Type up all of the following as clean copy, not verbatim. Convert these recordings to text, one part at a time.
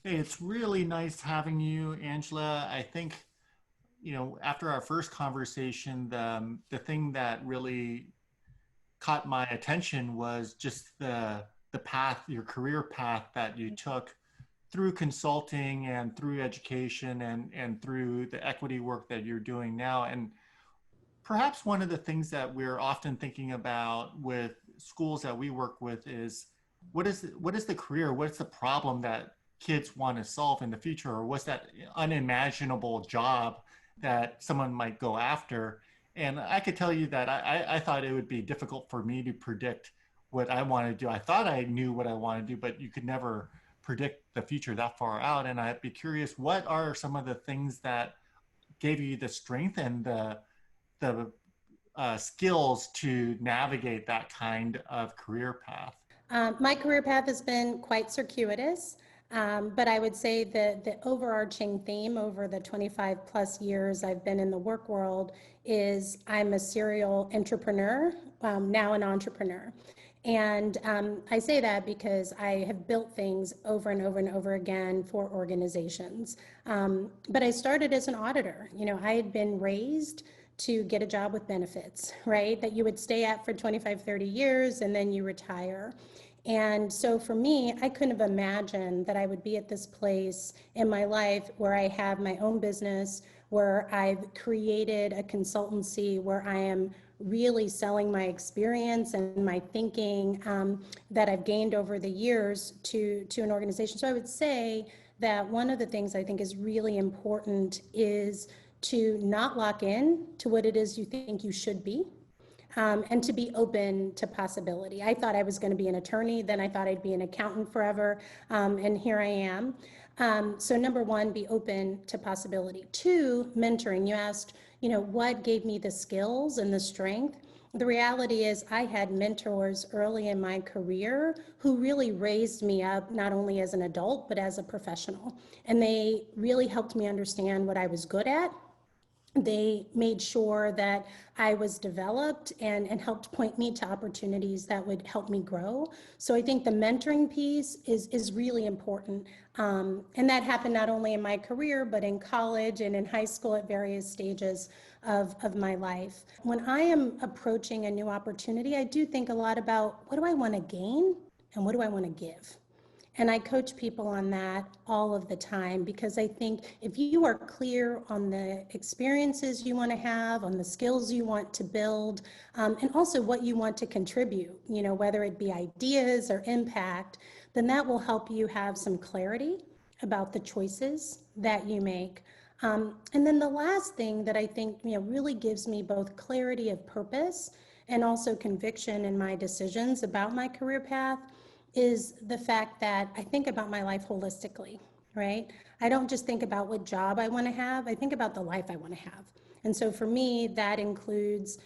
Hey, it's really nice having you, Angela. I think, after our first conversation, the thing that really caught my attention was just the path, your career path that you took through consulting and through education and through the equity work that you're doing now. And perhaps one of the things that we're often thinking about with schools that we work with is what is the career? What's the problem that kids want to solve in the future, or what's that unimaginable job that someone might go after? And I could tell you that I thought it would be difficult for me to predict what I want to do. I thought I knew what I want to do, but you could never predict the future that far out. And I'd be curious, what are some of the things that gave you the strength and the skills to navigate that kind of career path? My career path has been quite circuitous, but I would say that the overarching theme over the 25 plus years I've been in the work world is I'm a serial entrepreneur, now an entrepreneur. And I say that because I have built things over and over and over again for organizations. But I started as an auditor. I had been raised to get a job with benefits, right? That you would stay at for 25, 30 years and then you retire. And so for me, I couldn't have imagined that I would be at this place in my life where I have my own business, where I've created a consultancy, where I am really selling my experience and my thinking that I've gained over the years to an organization. So I would say that one of the things I think is really important is to not lock in to what it is you think you should be, and to be open to possibility. I thought I was going to be an attorney, then I thought I'd be an accountant forever, and here I am. So number one, be open to possibility. Two, mentoring. You asked, what gave me the skills and the strength? The reality is I had mentors early in my career who really raised me up, not only as an adult, but as a professional. And they really helped me understand what I was good at. They made sure that I was developed and helped point me to opportunities that would help me grow. So I think the mentoring piece is really important. And that happened not only in my career, but in college and in high school at various stages of my life. When I am approaching a new opportunity, I do think a lot about what do I want to gain and what do I want to give? And I coach people on that all of the time because I think if you are clear on the experiences you want to have, on the skills you want to build, and also what you want to contribute, whether it be ideas or impact, then that will help you have some clarity about the choices that you make. And then the last thing that I think really gives me both clarity of purpose and also conviction in my decisions about my career path is the fact that I think about my life holistically, right? I don't just think about what job I want to have, I think about the life I want to have. And so for me, that includes,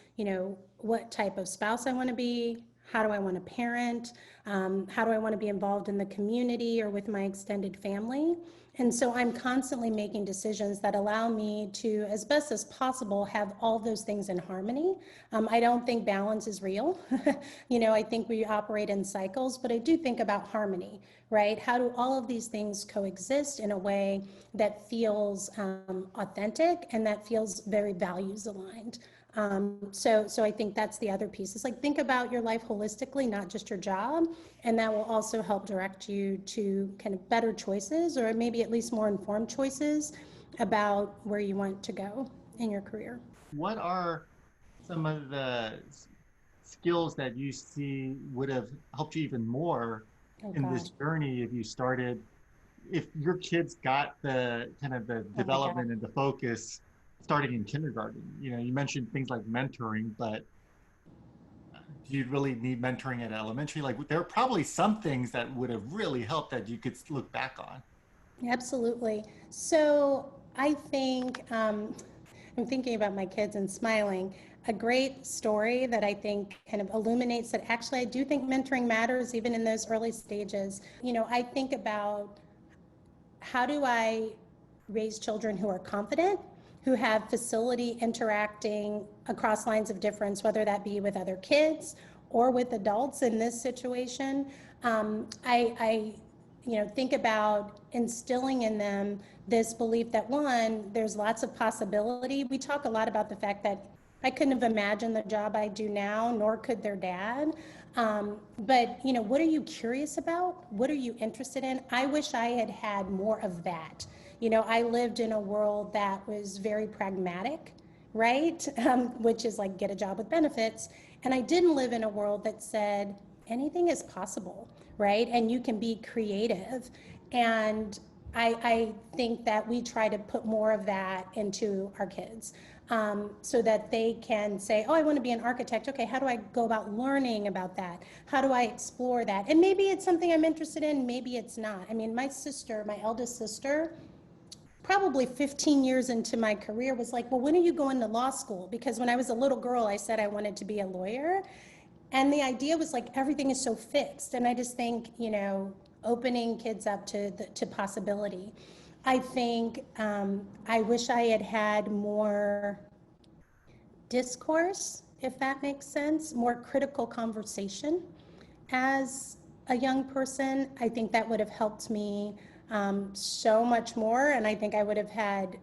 what type of spouse I want to be, how do I want to parent, how do I want to be involved in the community or with my extended family. And so I'm constantly making decisions that allow me to, as best as possible, have all those things in harmony. I don't think balance is real. I think we operate in cycles, but I do think about harmony, right? How do all of these things coexist in a way that feels authentic and that feels very values aligned? So I think that's the other piece. It's like, think about your life holistically, not just your job, and that will also help direct you to kind of better choices, or maybe at least more informed choices about where you want to go in your career. What are some of the skills that you see would have helped you even more Oh in God. this journey if you started, if your kids got the kind of the Oh my God. development and the focus starting in kindergarten? You mentioned things like mentoring, but do you really need mentoring at elementary? Like, there are probably some things that would have really helped that you could look back on. Absolutely. So I think I'm thinking about my kids and smiling. A great story that I think kind of illuminates that actually I do think mentoring matters even in those early stages. I think about how do I raise children who are confident, who have facility interacting across lines of difference, whether that be with other kids or with adults in this situation. I think about instilling in them this belief that, one, there's lots of possibility. We talk a lot about the fact that I couldn't have imagined the job I do now, nor could their dad. But what are you curious about? What are you interested in? I wish I had had more of that. I lived in a world that was very pragmatic, right? Which is like get a job with benefits. And I didn't live in a world that said anything is possible, right? And you can be creative. And I think that we try to put more of that into our kids, so that they can say, oh, I want to be an architect. Okay, how do I go about learning about that? How do I explore that? And maybe it's something I'm interested in, maybe it's not. I mean, my eldest sister, probably 15 years into my career, was like, well, when are you going to law school? Because when I was a little girl, I said I wanted to be a lawyer. And the idea was like, everything is so fixed. And I just think, opening kids up to possibility. I think I wish I had had more discourse, if that makes sense, more critical conversation as a young person. I think that would have helped me so much more. And I think I would have had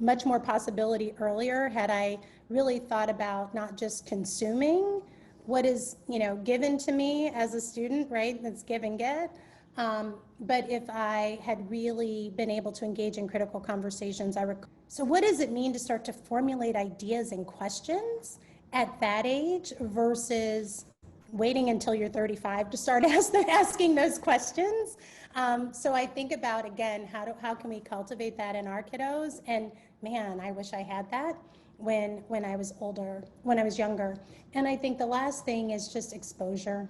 much more possibility earlier had I really thought about not just consuming what is given to me as a student, right? That's give and get. But if I had really been able to engage in critical conversations, so what does it mean to start to formulate ideas and questions at that age versus waiting until you're 35 to start asking those questions? So I think about, again, how can we cultivate that in our kiddos? And man, I wish I had that when I was older, when I was younger. And I think the last thing is just exposure.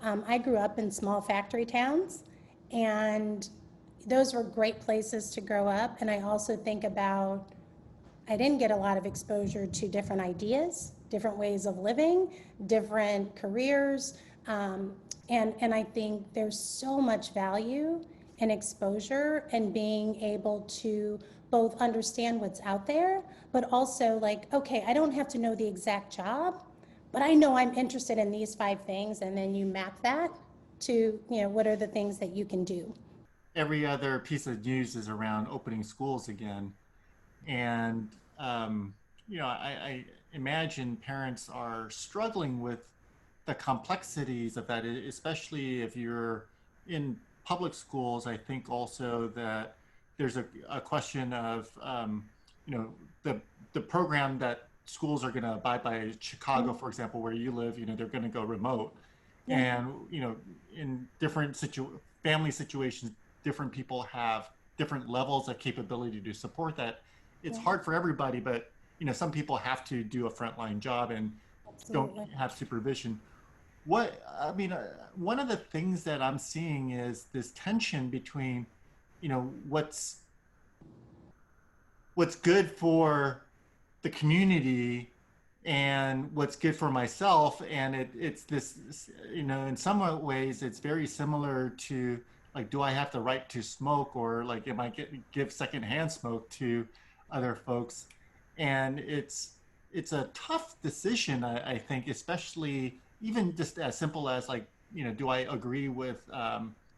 I grew up in small factory towns, and those were great places to grow up. And I also think about, I didn't get a lot of exposure to different ideas, different ways of living, different careers. And I think there's so much value in exposure and being able to both understand what's out there, but also like, okay, I don't have to know the exact job, but I know I'm interested in these 5 things. And then you map that to, what are the things that you can do. Every other piece of news is around opening schools again. And, I imagine parents are struggling with the complexities of that, especially if you're in public schools. I think also that there's a question of, you know, the, the program that schools are going to abide by. Chicago, for example, where you live, they're going to go remote. Yeah. And, in different family situations, different people have different levels of capability to support that. It's Yeah, hard for everybody, but some people have to do a frontline job and don't absolutely. have supervision. One of the things that I'm seeing is this tension between, what's good for the community and what's good for myself. And it's this, in some ways it's very similar to, like, do I have the right to smoke, or like am I give secondhand smoke to other folks? And it's a tough decision, I think, especially even just as simple as, like, do I agree with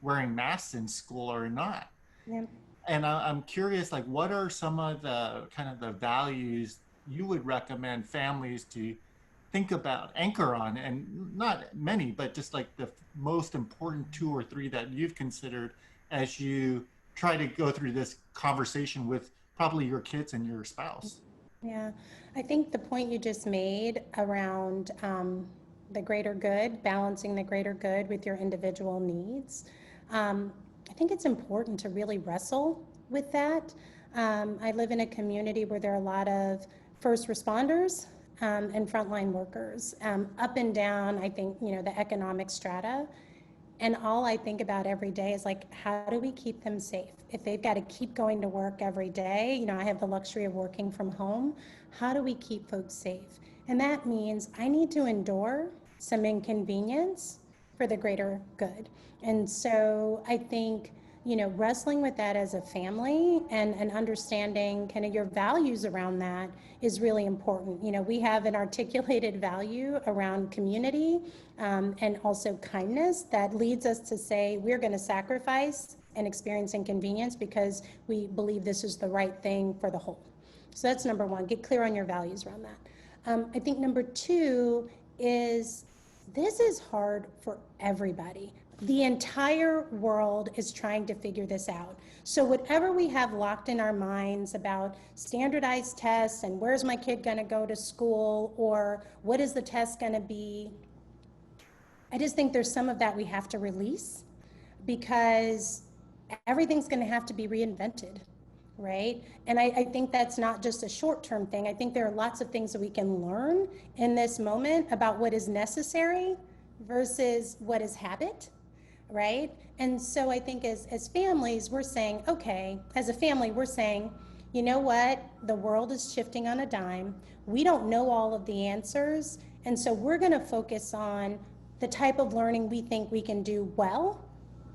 wearing masks in school or not? Yeah. And I'm curious, like, what are some of the kind of the values you would recommend families to think about, anchor on, and not many, but just like the most important 2 or 3 that you've considered as you try to go through this conversation with probably your kids and your spouse? Yeah, I think the point you just made around the greater good, balancing the greater good with your individual needs, I think it's important to really wrestle with that. I live in a community where there are a lot of first responders and frontline workers, up and down, I think, the economic strata. And all I think about every day is like, how do we keep them safe? If they've got to keep going to work every day, I have the luxury of working from home. How do we keep folks safe? And that means I need to endure some inconvenience for the greater good. And so I think wrestling with that as a family and understanding kind of your values around that is really important. We have an articulated value around community, and also kindness that leads us to say we're going to sacrifice and experience inconvenience because we believe this is the right thing for the whole. So that's number one, get clear on your values around that. I think number two is this is hard for everybody. The entire world is trying to figure this out. So whatever we have locked in our minds about standardized tests and where's my kid going to go to school or what is the test going to be, I just think there's some of that we have to release because everything's going to have to be reinvented, right? And I think that's not just a short-term thing. I think there are lots of things that we can learn in this moment about what is necessary versus what is habit, right? And so I think as families, we're saying, okay, as a family, we're saying, you know what? The world is shifting on a dime. We don't know all of the answers. And so we're going to focus on the type of learning we think we can do well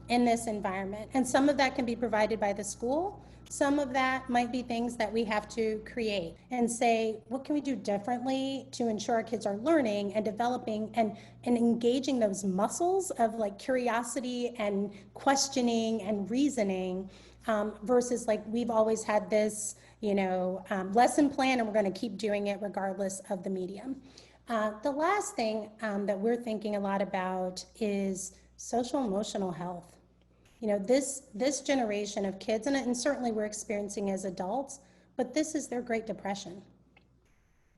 in this environment. And some of that can be provided by the school. Some of that might be things that we have to create and say, what can we do differently to ensure our kids are learning and developing and engaging those muscles of like curiosity and questioning and reasoning, versus like we've always had this, lesson plan and we're going to keep doing it regardless of the medium. The last thing that we're thinking a lot about is social emotional health. This generation of kids, and certainly we're experiencing as adults, but this is their Great Depression,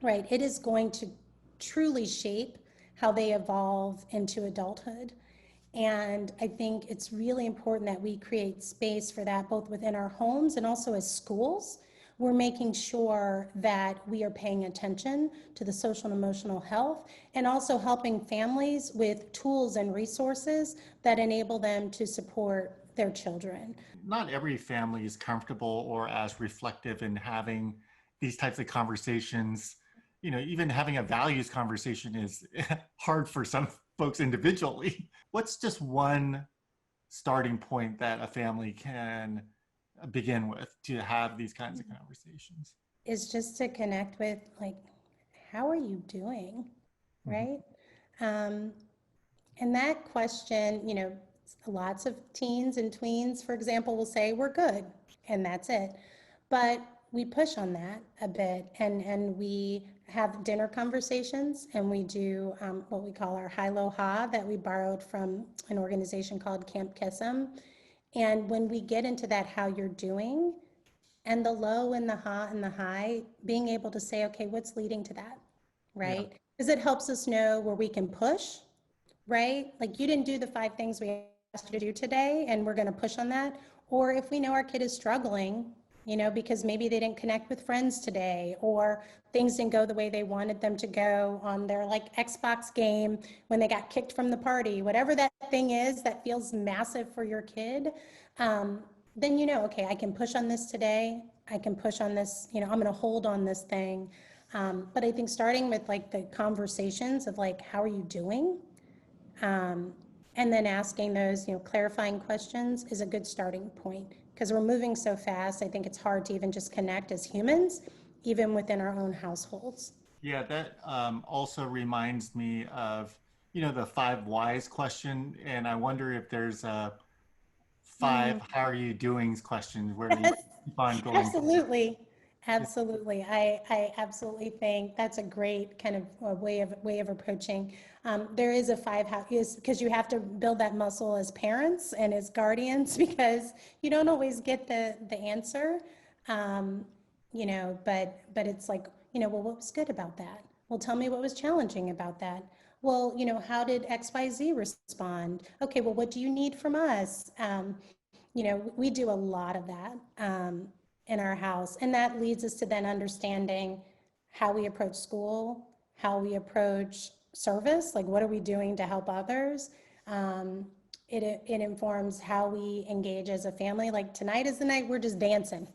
right? It is going to truly shape how they evolve into adulthood. And I think it's really important that we create space for that, both within our homes and also as schools. We're making sure that we are paying attention to the social and emotional health and also helping families with tools and resources that enable them to support their children. Not every family is comfortable or as reflective in having these types of conversations. Even having a values conversation is hard for some folks individually. What's just one starting point that a family can begin with to have these kinds of conversations? Is just to connect with, like, how are you doing, right? Um, and that question, lots of teens and tweens, for example, will say, we're good, and that's it. But we push on that a bit, and we have dinner conversations, and we do what we call our high-low ha that we borrowed from an organization called Camp Kissam. And when we get into that, how you're doing, and the low and the ha and the high, being able to say, okay, what's leading to that, Yeah. right? Because it helps us know where we can push, right? Like you didn't do the 5 things we asked you to do today, and we're going to push on that. Or if we know our kid is struggling, because maybe they didn't connect with friends today, or things didn't go the way they wanted them to go on their like Xbox game when they got kicked from the party, whatever that thing is that feels massive for your kid, then okay, I can push on this today. I can push on this, I'm going to hold on this thing. But I think starting with like the conversations of like, how are you doing? And then asking those, clarifying questions is a good starting point because we're moving so fast. I think it's hard to even just connect as humans, even within our own households. Yeah, that also reminds me of, the 5 whys question. And I wonder if there's a 5 how are you doings questions where you Yes, keep on going. absolutely. Absolutely. I absolutely think that's a great kind of way of approaching. There is a 5 how is because you have to build that muscle as parents and as guardians because you don't always get the answer. But it's like, well, what was good about that? Well, tell me what was challenging about that. Well, how did XYZ respond? Okay, well, what do you need from us? We do a lot of that in our house. And that leads us to then understanding how we approach school, how we approach service, like what are we doing to help others? It informs how we engage as a family. Like tonight is the night we're just dancing.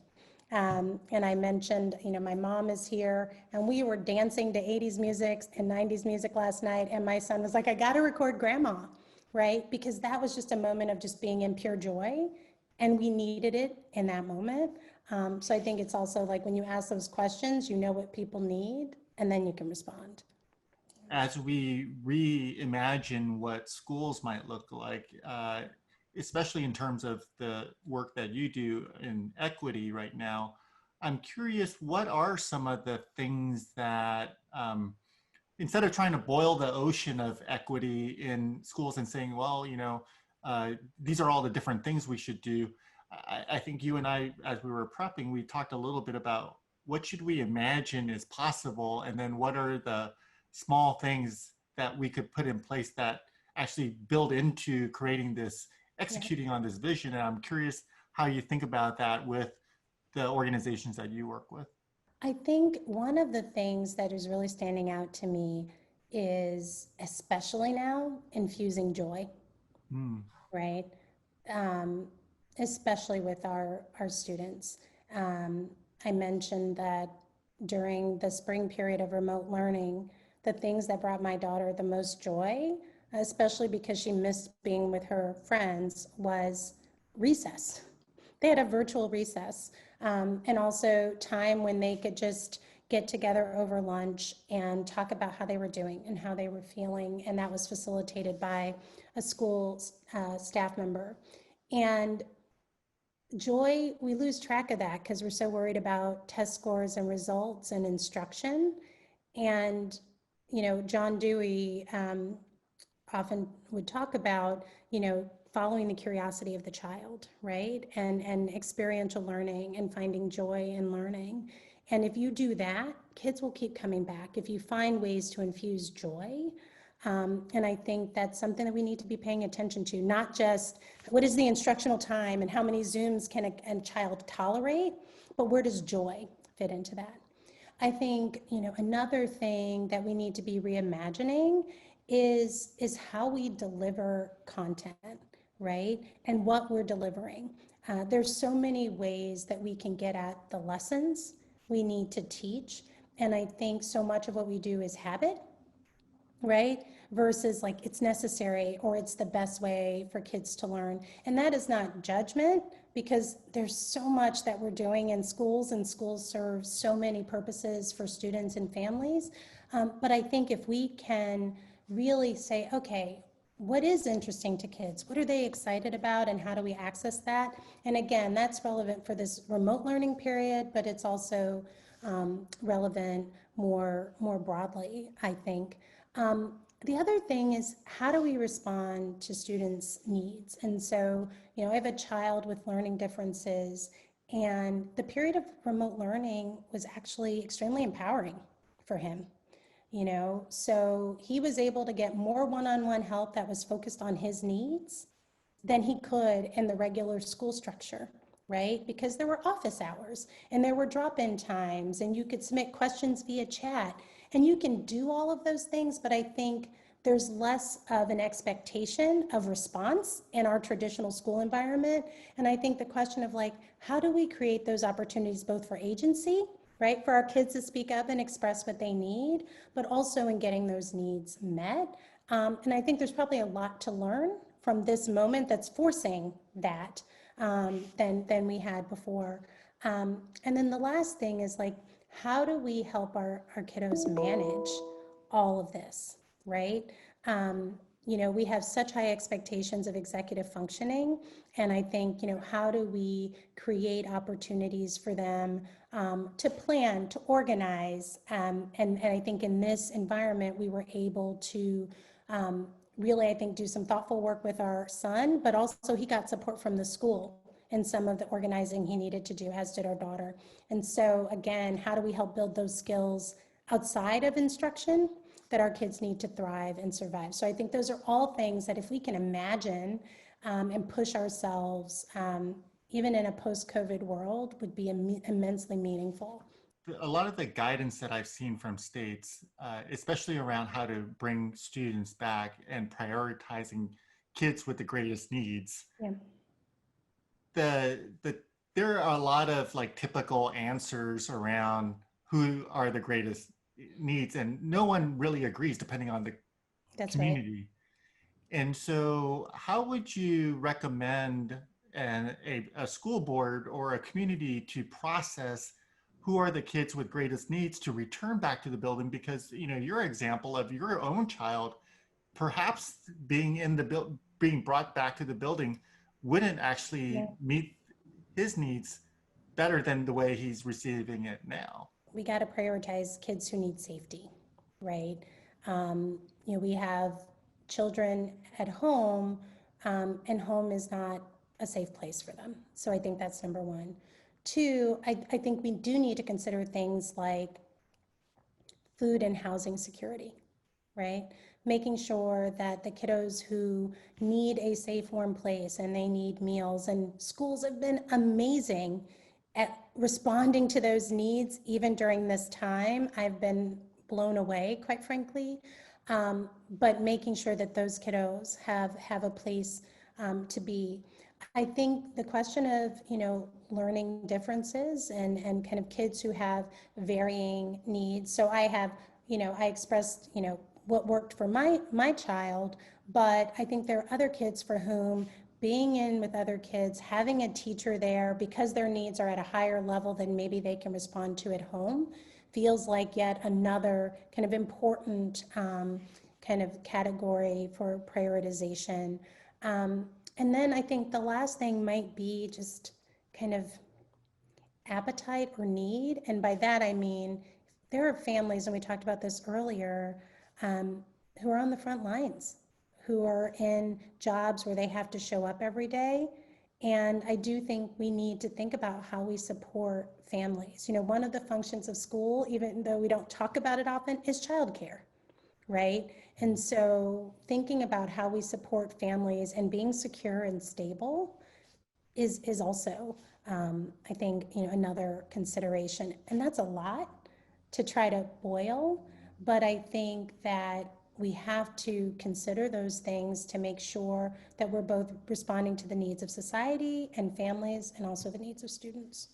And I mentioned, my mom is here and we were dancing to 80s music and 90s music last night. And my son was like, I got to record grandma, right? Because that was just a moment of just being in pure joy. and we needed it in that moment. So I think it's also like when you ask those questions, you know what people need, and then you can respond. As we reimagine what schools might look like, especially in terms of the work that you do in equity right now, I'm curious, what are some of the things that, instead of trying to boil the ocean of equity in schools and saying, well, these are all the different things we should do. I think you and I, as we were prepping, we talked a little bit about what should we imagine is possible, and then what are the small things that we could put in place that actually build into creating this, Yeah. executing on this vision. And I'm curious how you think about that with the organizations that you work with. I think one of the things that is really standing out to me is, especially now, infusing joy, Hmm. right? Um, Especially with our students. Um, I mentioned that during the spring period of remote learning, the things that brought my daughter the most joy, especially because she missed being with her friends, was recess. They had a virtual recess, and also time when they could just get together over lunch and talk about how they were doing and how they were feeling. And that was facilitated by a school staff member. And joy, we lose track of that because we're so worried about test scores and results and instruction. And, John Dewey often would talk about, following the curiosity of the child, right? And experiential learning and finding joy in learning. And if you do that, kids will keep coming back. If you find ways to infuse joy, and I think that's something that we need to be paying attention to, not just what is the instructional time and how many Zooms can a child tolerate, but where does joy fit into that? I think, another thing that we need to be reimagining is how we deliver content, right? And what we're delivering. There's so many ways that we can get at the lessons we need to teach. And I think so much of what we do is habit, right? Versus like it's necessary or it's the best way for kids to learn. And that is not judgment because there's so much that we're doing in schools, and schools serve so many purposes for students and families. But I think if we can really say, okay, what is interesting to kids? What are they excited about, and how do we access that? And again, that's relevant for this remote learning period, but it's also relevant more broadly, I think. The other thing is, how do we respond to students' needs? And so, I have a child with learning differences, and the period of remote learning was actually extremely empowering for him. So he was able to get more one-on-one help that was focused on his needs than he could in the regular school structure, right? Because there were office hours and there were drop-in times and you could submit questions via chat, and you can do all of those things, but I think there's less of an expectation of response in our traditional school environment. And I think the question of like, how do we create those opportunities both for agency, right, for our kids to speak up and express what they need, but also in getting those needs met. And I think there's probably a lot to learn from this moment that's forcing that than we had before. And then the last thing is like, how do we help our kiddos manage all of this, right? We have such high expectations of executive functioning. And I think, how do we create opportunities for them to plan, to organize? And I think in this environment, we were able to really, I think, do some thoughtful work with our son, but also he got support from the school in some of the organizing he needed to do, as did our daughter. And so, again, how do we help build those skills outside of instruction that our kids need to thrive and survive? So I think those are all things that if we can imagine and push ourselves, even in a post-COVID world, would be immensely meaningful. A lot of the guidance that I've seen from states, especially around how to bring students back and prioritizing kids with the greatest needs, Yeah, the there are a lot of like typical answers around who are the greatest needs, and no one really agrees depending on the that's right. community. And so, how would you recommend? a school board or a community to process who are the kids with greatest needs to return back to the building, because your example of your own child perhaps being brought back to the building wouldn't Yeah. actually meet his needs better than the way he's receiving it now. We got to prioritize kids who need safety, right? We have children at home, and home is not a safe place for them. So I think that's number one. Two, I think we do need to consider things like food and housing security, right? Making sure that the kiddos who need a safe, warm place and they need meals, and schools have been amazing at responding to those needs, even during this time. I've been blown away, quite frankly. But making sure that those kiddos have a place to be. I think the question of, learning differences and kind of kids who have varying needs. So I have, I expressed, what worked for my child, but I think there are other kids for whom being in with other kids, having a teacher there because their needs are at a higher level than maybe they can respond to at home, feels like yet another kind of important kind of category for prioritization. And then I think the last thing might be just kind of appetite or need. And by that, I mean, there are families, and we talked about this earlier, who are on the front lines, who are in jobs where they have to show up every day. And I do think we need to think about how we support families. One of the functions of school, even though we don't talk about it often, is childcare, right? And so thinking about how we support families and being secure and stable is also, I think, another consideration. And that's a lot to try to boil, but I think that we have to consider those things to make sure that we're both responding to the needs of society and families and also the needs of students.